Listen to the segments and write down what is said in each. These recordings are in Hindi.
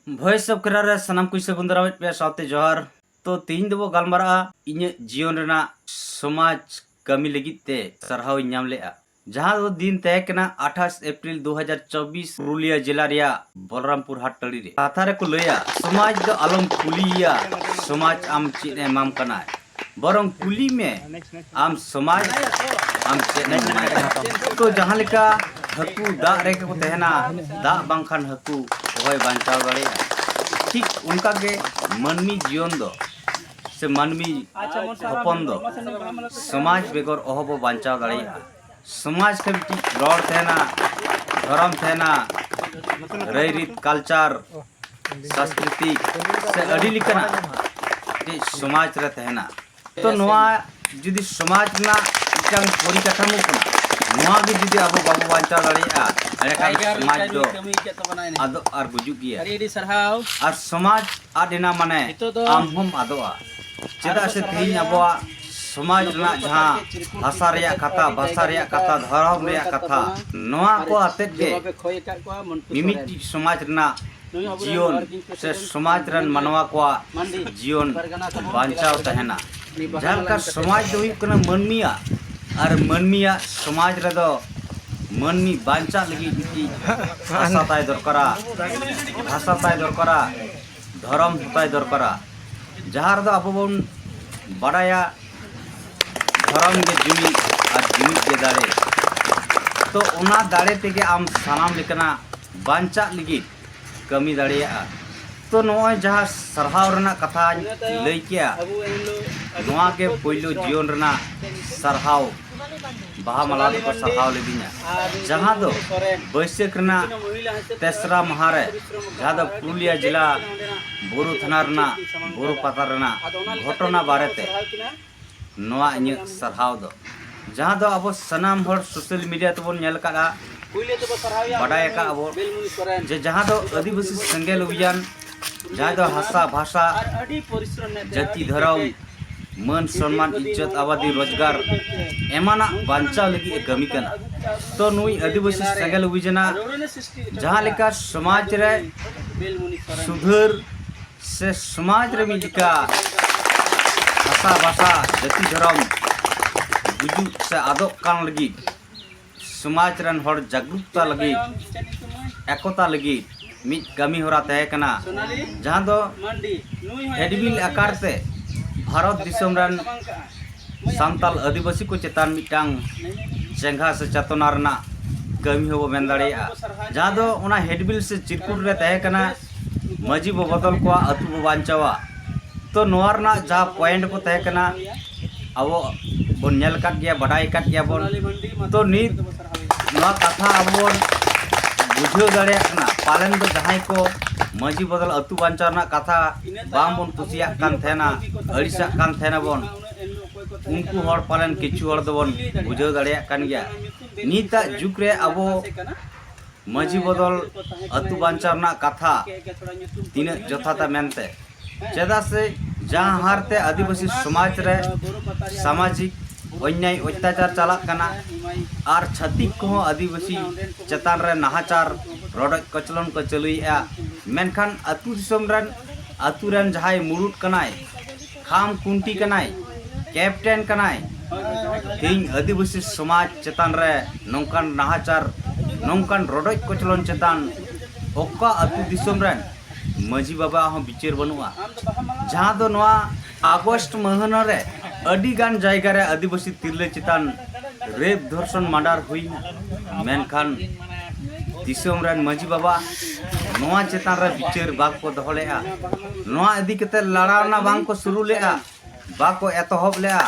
वॉइस ऑफ करारे सनाम कुछ से गुंदरावत पे साथे जोहार तो तीन दबो गलमारा इnye जीवन रेना समाज कमी लगित ते सरहाव नाम लेआ जहां दो दिन तय कना 28 अप्रैल 2024 पुरुलिया जिला रिया बलरामपुर हाट टड़ी रे कथा रे को लया समाज दो आलम कुलिया समाज आम चिने माम कना बरंग कुली में आम समाज आम चिने तो जहां लेका हकू दा रे को तहना दा बांखान हकू होय बांचाव गड़े ठीक उनका के मनमी जीवन दो से मनमी हपन दो समाज बेगर अहबो बांचाव गड़े समाज के ठीक रौड़ थेना धर्म थेना रई रीत कल्चर संस्कृति से अड़ी लिखना के समाज रे थेना तो नवा जुदी समाज ना इटांग थोड़ी कथा मुकना नवा भी जुदी अब बाबू बांचाव गड़े समाज दो आदो आर बुजुग गया और समाज आदिना माने आम हम आदोआ चेदा से तेज अबवा समाज ना जहां भाषा रिया कथा धर्म रिया कथा नवा को आते के मिमिटी समाज ना जीवन से समाज रन मनवा को जीवन बांचाव तहना जहां समाज दो कना मनमिया और मनमिया समाज रे दो मनमी बांचा लगी भाषा ताय दरकारा धर्म ताय दरकारा जहां दो अब बन बड़ाया धर्म के जुमी और जुमी के दाड़े तो उना दाड़े तेगे आम सानाम लेकना बांचा लगी कमी दाड़िया तो नोय जहां सरहाव रना कथा लई किया नोआ के पहिलो जीवन रना सरहाव बाहा मला को सरहाव लेदिना जहां दो बैसाख रना तेसरा महारे जहां दो पुरुलिया जिला बोरो थाना रना बोरो पाता रना घटना बारेते नोआ इnye सरहाव दो जहां दो अब सनाम हर सोशल मीडिया तबन नेल कागा बड़ाय का अब जे जहां दो आदिवासी संगेल अभियान जहां दो भाषा भाषा जाति धर्म मन सम्मान इज्जत आबादी रोजगार एमाना बांचा लगी कमी कना तो नुई आदिवासी संगेल अभियान जहां लेका समाज रे सुधर से समाज रे मिलिका भाषा भाषा जाति धर्म बुजु से आदोक कान लगी समाज रन हर जागरूकता लगी एकता लगी मिट कमी होरा तय कना जहां दो हेडबिल आकार से भारत दिसम रन सांताल आदिवासी को चेतान मिटांग चेंगा से चेतना रना कमी हो मेन दाड़ेया जहां दो ओना हेडबिल से चिरकुट रे तय कना मजी बो बदल को अतु बो बांचावा तो नोर ना जा पॉइंट को तय कना अब बोन नेल काट गया बड़ाई काट गया बोन तो नित नवा कथा अब बुझो दाड़े पालन दो जहां को मजी बदल अतु बांचाव ना कथा बाम बोन कुसिया कान थेना अड़िसा कान थेना बोन उनको हर पालन किछु हर दो बोन बुझो दाड़े कान गया नीता जुग रे अब मजी बदल अतु बांचाव ना कथा तीन जथाता मेनते चेदा से जहां हारते आदिवासी समाज रे सामाजिक अन्याय अत्याचार चलाक कना और छतिक को आदिवासी चेतान रे नाहाचार रोडक कचलन को चलुया मेनखान अतु दिसम रन जहाय मुरुट कनाय खाम कुंटी कनाय कैप्टन कनाय तीन आदिवासी समाज चेतान रे नौकान नाहाचार नौकान रोडक कचलन चेतान ओका अतु दिसम रन मजी बाबा हो बिचार बनुआ जहां दो नवा अगस्त महीना रे अडी गान जायगा रे आदिवासी तिरले चितान रेप धर्षण मर्डर हुईना मेनखान दिसम रन मजी बाबा नवा चेतान रे बिचार बाग को दोहलेआ नवा इदी कते लड़ावना बांग को शुरू लेआ बा को एतहब लेआ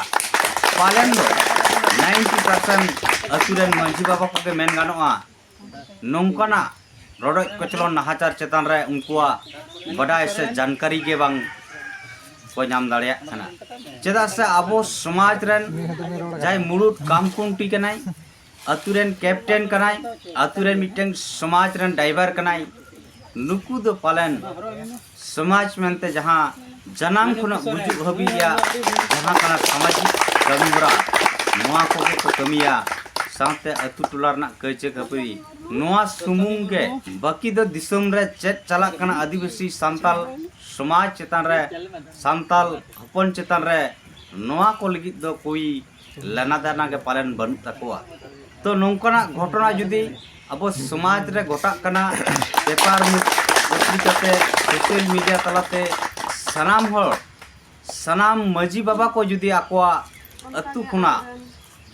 पालन दो 90% असुरन मजी बाबा को के मेन गानोआ नोंकना रोड कचलन नाहाचार चेतान रे उनकुआ बड़ा से जानकारी के बांग को नाम दाड़िया खाना चेदा से आबो समाज रन जाय मुरुट कामकुंटी कनाय अतुरेन कैप्टन कनाय अतुरेन मिटंग समाज रन ड्राइवर कनाय नुकु दो पालन समाज मेनते जहां जनाम खुना बुजुग हबिया जहां कना सामाजिक कमी होरा नोआ को कमिया साथे अतु टोला रना कइचे खपरी नोआ सुमुंग के बाकी दो दिसम रे चेत चला कना आदिवासी सांताल समाज चेतान रे सांताल हपन चेतान रे नोआ को लगी दो कोई लेना देना के पालन बन तकवा तो नौकना घटना जुदी अब समाज रे घटा कना पेपर में पत्रिका ते सोशल मीडिया तलाते सनाम मजी बाबा को जुदी आकवा अतु खुना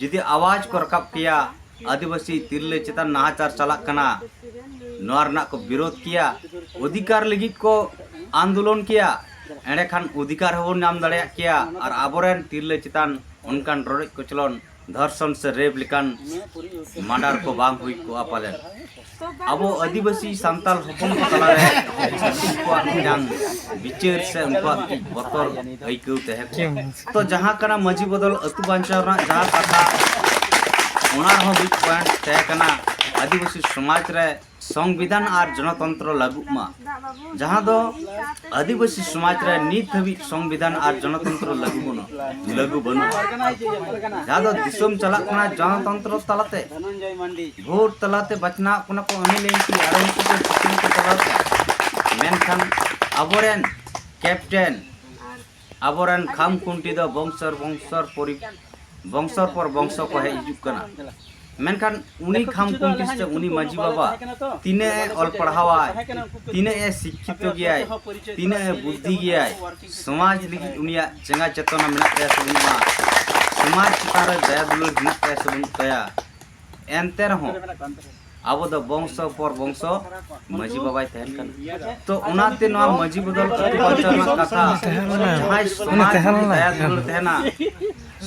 जुदी आवाज को रकाब किया आदिवासी तिरले चेतान नाहाचार चलाक कना नोरना को विरोध किया अधिकार लगी को आंदोलन किया एंडे खान अधिकार होबन नाम दाड़े किया और आबोरेन तिरले चेतान उनकान रोड कोचलन धर्षण से रेप लिकान मार्डर को बांग हुई को पालन अब आदिवासी सांताल हपन को तला रे विचार से उनका बतर आइकौ तहे तो जहां कना मजी बदल अतु बांचावना जहां कथा ओना हो बिग पॉइंट तहे कना आदिवासी समाज रे संविधान और जनतंत्र लागू मा जहां दो आदिवासी समाज रे नीत हबी संविधान और जनतंत्र लागू बनो जहां दो दिसम चला कना जनतंत्र तलाते वोट तलाते बचना कोना को अने लेन की आरन को सिस्टम को तलाते मेनखान अबोरेन कैप्टन अबोरेन खाम कुंटी दो वंशर पर वंश को है इजुक कना मेनखान उनी खाम कुंटी से उनी मजी बाबा तीने ऑल पढ़ावा तीने शिक्षित गया तीने बुद्धि गया समाज लगी उनिया चंगा चेतना मेना तया सबुनवा समाज चितार दया दुलर मेना तया सबुन तया एनते रहो अब दो वंश पर वंश मजी बाबा तहन कन तो उनाते नवा मजी बदल कथा जहां समाज दया दुलर तहना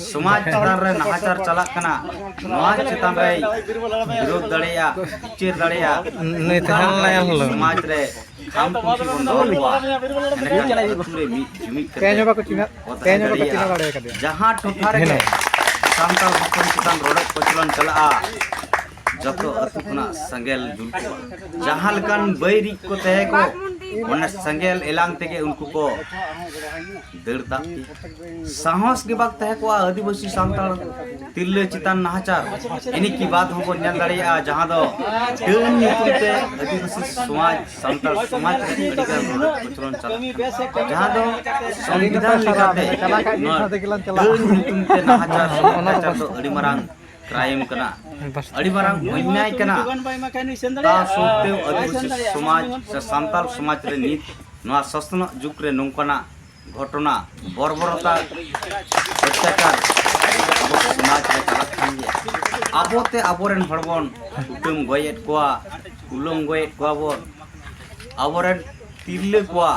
समाज चितान रे नाहाचार चला कना नवा चितान रे विरोध दड़ेया चिर दड़ेया नै तहन लाया हलो समाज रे काम कुछ बंदो हुआ पूरे जुमी तेनो को चिना दड़े कदे जहां ठोठा रे सांताल हपन चितान रोड कोचलन चला जतो अतु खुना संगेल जुल जहां लकान बैरी को तहे को मन संगेल एलांग तेगे उनको को दड़ता साहस के बात तहे को आदिवासी सांताल तिरले चितान नाहाचार इनी की बात हो न्यान दड़िया जहां दो डन नितुते आदिवासी समाज सांताल समाज अधिकार कोचलन चला जहां दो संविधान लिखाते डन नितुते नाहाचार तो अड़ी मरांग क्राइम कना अड़ी मारंग अन्याय कना ता सोते आदिवासी समाज से सांताल समाज रे नीत नवा सस्तन जुग रे नोंकना घटना बर्बरता अत्याचार समाज रे चलत खान गया आबोते आबोरेन हड़बन कुटुम गयेत कोआ कुलम गयेत कोआ बोन आबोरेन तिरले कोआ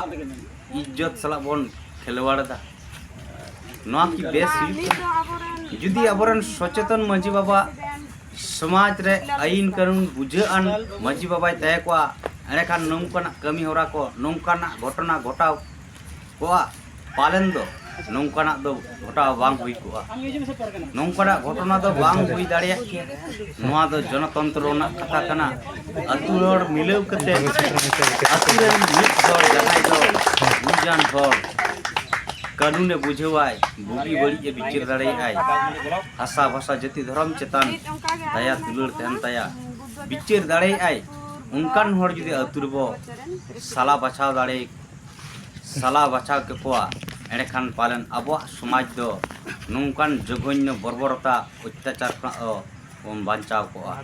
इज्जत सला बोन खेलवाड़दा नवा की बेस जुदी आबोरेन सचेतन मजी बाबा समाज रे आईन कानून बुझान मजी बाबा तय को एनेखान नौकाना कमी होरा को नौकाना घटना घटाव को पालन दो नौकाना दो घटाव बांग हुई को नौकाना घटना दो बांग हुई दाड़िया के नोआ दो जनतंत्र ना कथा कना अतु रोड मिलेव कते अतु रे मित हर जहाय दो बुझान हर कानूने बुझेवाय बुगी बड़ी विचार दाड़ेयाय भाषा भाषा जाति धर्म चेतान दया दुलर तहन तया विचार दाड़ेयाय उनकान हर जुदी अतुरबो साला बचाव दाड़े साला बचाव के कोआ एनेखान पालन अबो समाज दो नौकान जघन्य बर्बरता अत्याचार बांचाव कोआ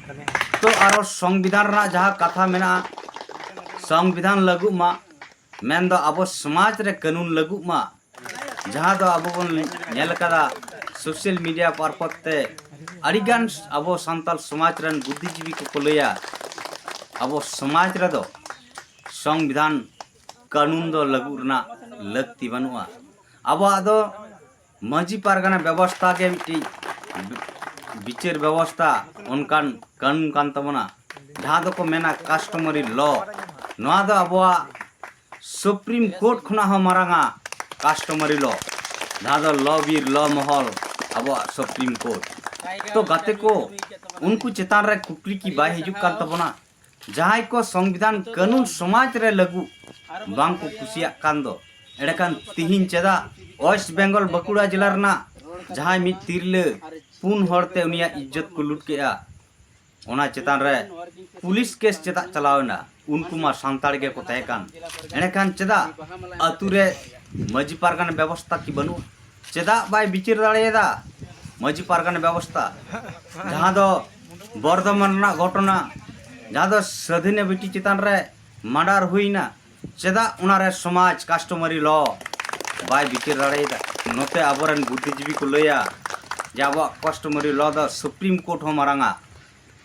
तो आरो संविधान रा जहां कथा मेना संविधान लागू मा मेन दो अबो समाज रे कानून लागू मा जहां दो अब बन नेल कदा सोशल मीडिया पारपते अड़ीगान अब सांताल समाज रन बुद्धिजीवी को लैया अब समाज रे दो संविधान कानून दो लागू रना लगती बनुआ अब आदो मजी पारगाना व्यवस्था के मिट्टी विचार व्यवस्था उनकान कानून कान तबना जहां दो को मेना कस्टमरी लॉ नवा दो अब सुप्रीम कोर्ट खुना हो मारांगा कस्टमरी लॉ जहां दो लॉ वीर लॉ महल अब सुप्रीम कोर्ट तो गाते को उनको चेतान रे कुकरी की बाय हिजुक कान तबना जहां को संविधान कानून समाज रे लागू बांग को कुसिया कान दो एडकान तिहिन चेदा वेस्ट बेंगल बकुड़ा जिला रना जहां मी तिरले पुन हरते उनिया इज्जत को लूट केया ओना चेतान रे पुलिस केस चेदा चलावना उनको मा सांताड़ के को तहकान एनेखान चेदा अतु रे मजी पारगाना व्यवस्था की बनु चेदा बाय बिचिर दाड़ेदा मजी पारगाना व्यवस्था जहां दो बर्धमान ना घटना जहां दो सधीने बिटी चेतान रे मर्डर हुईना चेदा उना रे समाज कस्टमरी लॉ बाय बिचिर दाड़ेदा नोते आबोरन बुद्धिजीवी को लया जे अब customary law the supreme court हो मारांगा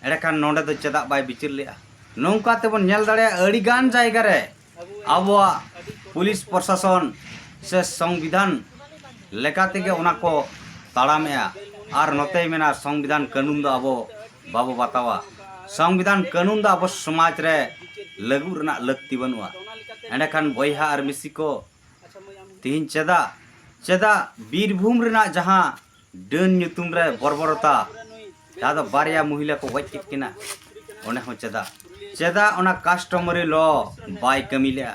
एड़ेखान नोंडे दो चेदा बाय बिचिर लिया नौका तेबन नेल दाड़े अड़ीगान जायगा रे आबोआ पुलिस प्रशासन से संविधान लेका तेगे ओना को ताड़ामेआ आर नोते मेना संविधान कानून दो आबो बाबो बतावा संविधान कानून दो आबो समाज रे लागू रना लक्ति बनुआ एड़ेखान बयहा आर मिसी को तीन चेदा चेदा बीरभूम रना जहां डन ᱧᱩᱛᱩᱢ रे बर्बरता जहां दो बारिया महिला को गज किना ओने हो चेदा चेदा ओना कस्टमरी लॉ बाय कमिले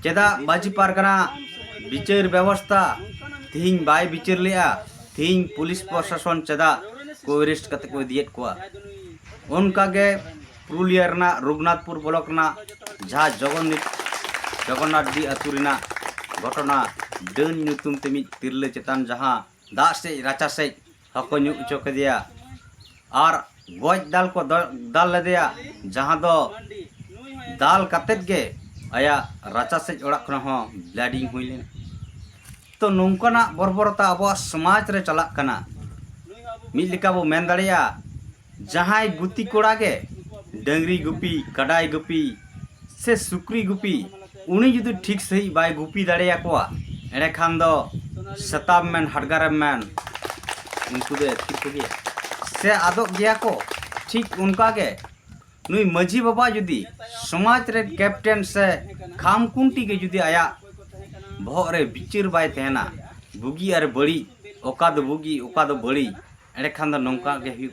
चेदा बाजी पारगाना बिचार व्यवस्था तीन बाय बिचार लिया तीन पुलिस प्रशासन चेदा को अरेस्ट कते को दियत को उनका गे पुरुलिया रना रघुनाथपुर ब्लॉक ना जहां जगन्नाथ दी अतुरिना घटना डन ᱧᱩᱛᱩᱢ ते मिद तिरले चेतान जहां दा से राचा से हको ᱧᱩ उचो के दिया और गज दाल को दाल लेदिया जहां दो दाल कतेत गे आया राचा से ओड़ा खन हो ब्लीडिंग हुई तो नौकाना बर्बरता अब समाज रे चला कना मिद लिका बो मेन दाड़िया जहां गुती कोड़ा गे डंगरी गुपी कडाई गुपी से सुक्री गुपी उनी जुदी ठीक सही बाय गुपी दाड़िया कोआ एड़े खान दो सताब मैन हड़गारम मैन उनको दे ठीक गया से आदो गया को ठीक उनका के नुई मजी बाबा जुदी समाज रे कैप्टन से खामकुंटी के जुदी आया बहुत रे बिचिर बाय तेना बुगी और बड़ी ओका दो बुगी ओका दो बड़ी एड़े खान दो नौका के हुई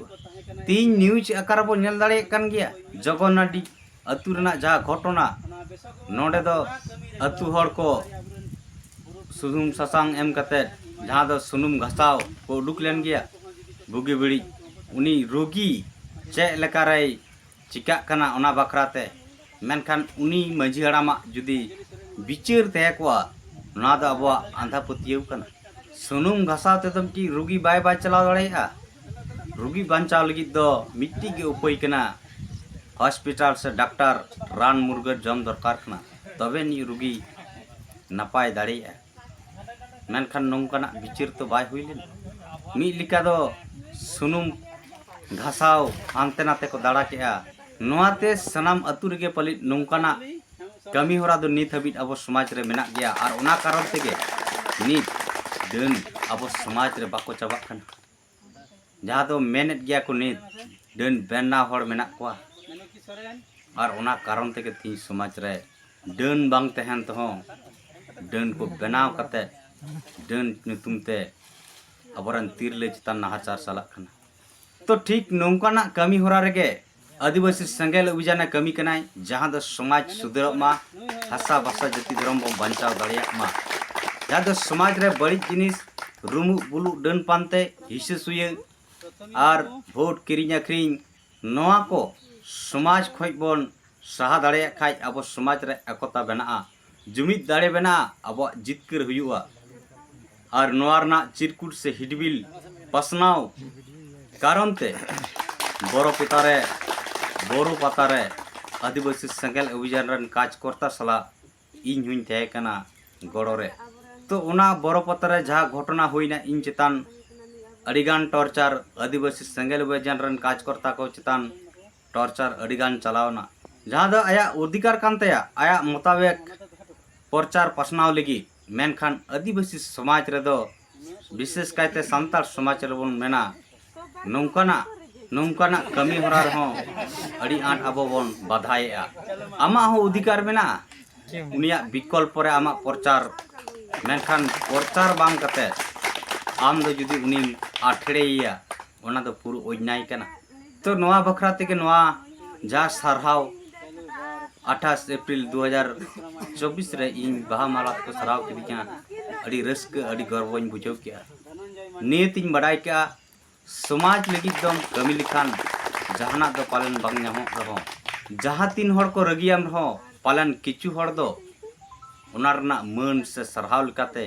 तीन न्यूज आकार बो नेल दाड़े कान गया जगन्नाथी अतु रना जहा घटना नोडे दो अतु हर को सुनुम ससांग एम कते जहां दो सुनुम घसाव को उडुक लेन गया बुगी बड़ी उनी रोगी चे लेकारे चिका कना ओना बखराते मेनखान उनी मजी हड़ामा जुदी बिचार तहे को ना दो अब आंधा पतियव कना सुनुम घसाव तेदम की रोगी बाय बाय चलाव दाड़ेया रोगी बांचाव लगी दो मिट्टी के उपाय कना हॉस्पिटल से डॉक्टर रान मुर्गर जम दरकार कना तबे नी रोगी नपाय दाड़ेया मेनखान नौकाना बिचार तो बाय हुई लेन मी लिका दो सुनुम घासाव हानते नाते को दाड़ा केआ नोआते सनाम अतु रेगे पलित नौकाना कमी होरा दो नित हबिट अब समाज रे मेना गया और ओना कारण तेगे नित डन अब समाज रे बाको चाबा कना जहां दो मेनेट गया को नित डन बेना होड़ मेना कोआ और ओना कारण तेगे ती समाज रे डन बांग तहन तो डन को बनाव कते डन ᱧᱩᱛᱩᱢ ते अबरन तीरले चितान नाहाचार साला कना तो ठीक नौकाना कमी होरा रेगे आदिवासी संगेल अभियान कमी कनाय जहां दो समाज सुधरब मा हासा भाषा जाति धर्म बो बंचाव दाड़िया मा जहां दो समाज रे बड़ी जिनिस रुमु बुलु डन पानते हिसे सुये और वोट किरिंग अखरिंग नोआ को समाज खोज बोन सहा दाड़िया खाय अब समाज रे एकता बेना जुमिद दाड़े बेना अब जितकर हुआ और नोआरना चिरकुट से हिडबिल पसनाव कारण ते बोरो पतारे आदिवासी संगेल अभियान रन कार्यकर्ता सला इन हुई थे कना गड़ोरे तो उना बोरो पतारे जहाँ घटना हुईना इन चितान अड़ीगान टॉर्चर आदिवासी संगेल अभियान रन कार्यकर्ता को चितान टॉर्चर अड़ीगान चलावना जहाँ दो आया अधिकार कानतेया आया मुताबिक प्रचार पसनाव लगी मेनखान आदिवासी समाज रे दो विशेष कायते सांतार समाज रे बोन मेना नौकाना कमी होरा रहो अड़ी आंट अबो बोन बाधाएआ आमा हो अधिकार मेना उनिया विकल्प रे आमा प्रचार मेनखान प्रचार बांग कते आम दो जुदी उनी आठड़ेया ओना दो पुरु ओजनाय कना तो नोआ बखरा तेगे नोआ जा सरहाव 28 अप्रैल 2024 रे इन बाहा माला को सराव किदिया अड़ी रस्क अड़ी गर्वइन बुझाव किया नीतिन बड़ाई क्या समाज लगी दम कमी लिखान जहाना दो पालन बांग ᱧᱟᱢᱚᱜ रहो जहाँ तीन हड़ को रगियाम रहो पालन किचु हड़ दो ओना रना मान से सरहाव लेकाते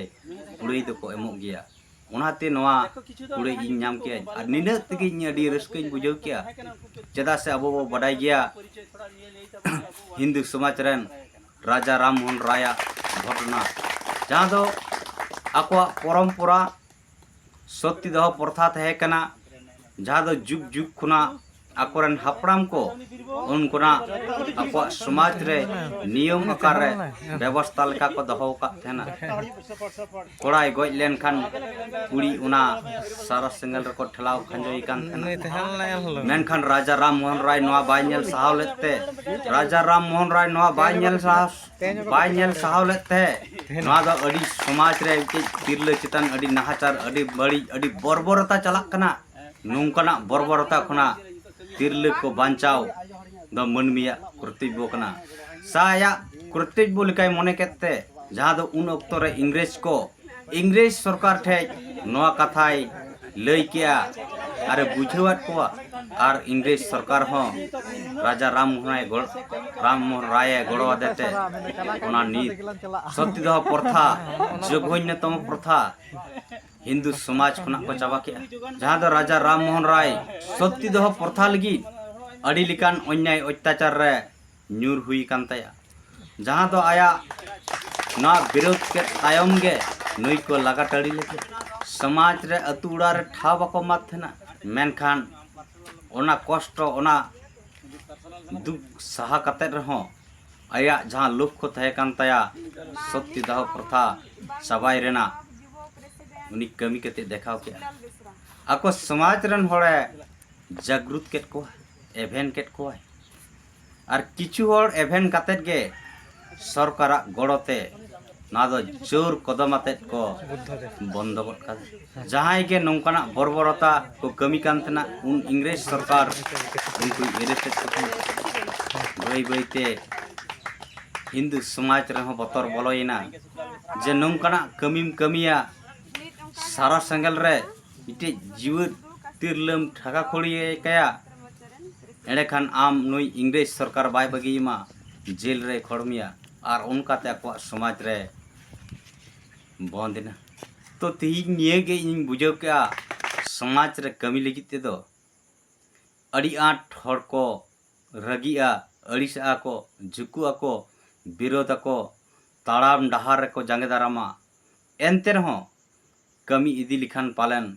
कुड़ाई दो को एमोग गया ओनाते नोआ कुड़ाई इन नाम किया और निना तगे इन अडी रस्कई बुझाव किया चेदा से अब वो बडाई गया हिंदू समाज रन राजा राम मोहन राय घटना जहाँ दो आको परंपरा सत्य दह प्रथा तहे कना जहाँ दो जुग जुग खुना आकोरन हापड़ाम को उनकोना आको समाज रे नियम आकार रे व्यवस्था लेका को दहो का थेना कोड़ाई गoj लेन खान कुड़ी उना सारा सिंगल रे को ठलाव खंजोई कान थेना मेन खान राजा राम मोहन राय नवा बायनेल साहाव लेते राजा राम मोहन राय नवा बायनेल साहाव लेते नवा द अडी समाज रे तिरले चितन अडी नाहाचार अडी बड़ी अडी बर्बरता चलाक कना नोंकना बर्बरता खुना तिरले को बांचाव द मनमिया कर्तव्य कना साया कर्तव्य लेकाय मने केते जहाँ दो उन अक्तो रे इंग्रेज सरकार ठे नवा कथाय लई किया अरे बुझावत को और इंग्रेज सरकार हो राजा राम मोहन राय गड़ो देते ओना नीत सत्यदह प्रथा जघन्यतम प्रथा हिंदू समाज खुना को चाबा के जहाँ दो राजा राम मोहन राय सत्यदह प्रथा लगी अड़ी लिकान अन्याय अत्याचार रे न्यूर हुई कान तया जहाँ दो आया ना विरोध के तायम गे नई को लगा टड़ी लेके समाज रे अतुड़ा रे ठा बाको मात थेना मेनखान ओना कष्ट ओना दुख सहा कते रहो आया जहाँ लोक को तहे कान तया सत्यदह प्रथा सबाई रेना उनी कमी कते देखाव के आको समाज रन होड़े जागृत केट को एवेन केट को और किछु होड़ एवेन कते गे सरकारा गड़ोते ना दो जोर कदम आते को बंद गद का जहां के नौकाना बर्बरता को कमी कांतना उन इंग्रेज सरकार उनको एरेते बई बईते हिंदू समाज रहो बतर बोलोइना जे नौकाना कमीम कमिया सारा संगल रे इटे जीव तिरलम ठगा खोड़िए कया एड़े खान आम नुई इंग्रेज सरकार बाय बगीमा जेल रे खड़मिया और उनका ते अको समाज रे बंदिना तो तीन निये गे इन बुझाव के समाज रे कमी लगी ते दो अड़ी आठ हड़ को रगिया अड़िसा को झुकुआ को विरोध को ताड़ाम डहार को जांगे दारामा एनते रहो कमी इदी लिखान पालन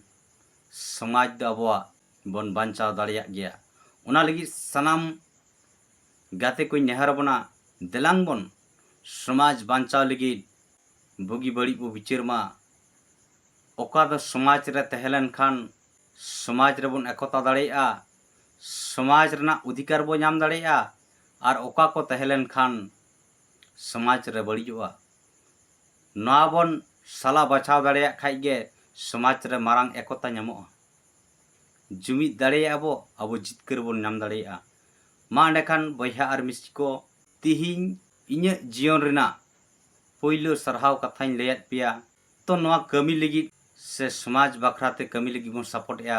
समाज दो अबवा बन बांचाव दाड़िया गया उना लगी सनाम गाते कोई नेहर बना दिलांग बन समाज बांचाव लगी बुगी बड़ी बो विचार मा ओका दो समाज रे तहलन खान समाज रे बन एकता दाड़िया समाज रना अधिकार बो नाम दाड़िया और ओका को तहलन खान समाज रे बड़ीजोआ ना बन साला बचाव दाड़िया खाई गे समाज रे मारांग एकता नामो जुमिद दाड़िया अब जितकर बन नाम दाड़िया मा एंडेखान बयहा और मिस्टी को तिहिं इᱧ जीवन रेना पहिलो सरहाव कथाñ लैयाद पिया तो नवा कमी लगी से समाज बखराते कमी लगी बन सपोर्ट या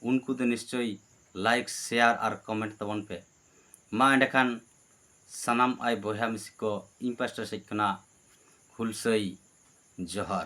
उनको तो निश्चय लाइक शेयर और कमेंट तबन पे मा एंडेखान सनाम आय बयहा मिस्टी को इन पास्टा सेजना हुलसई जोहार।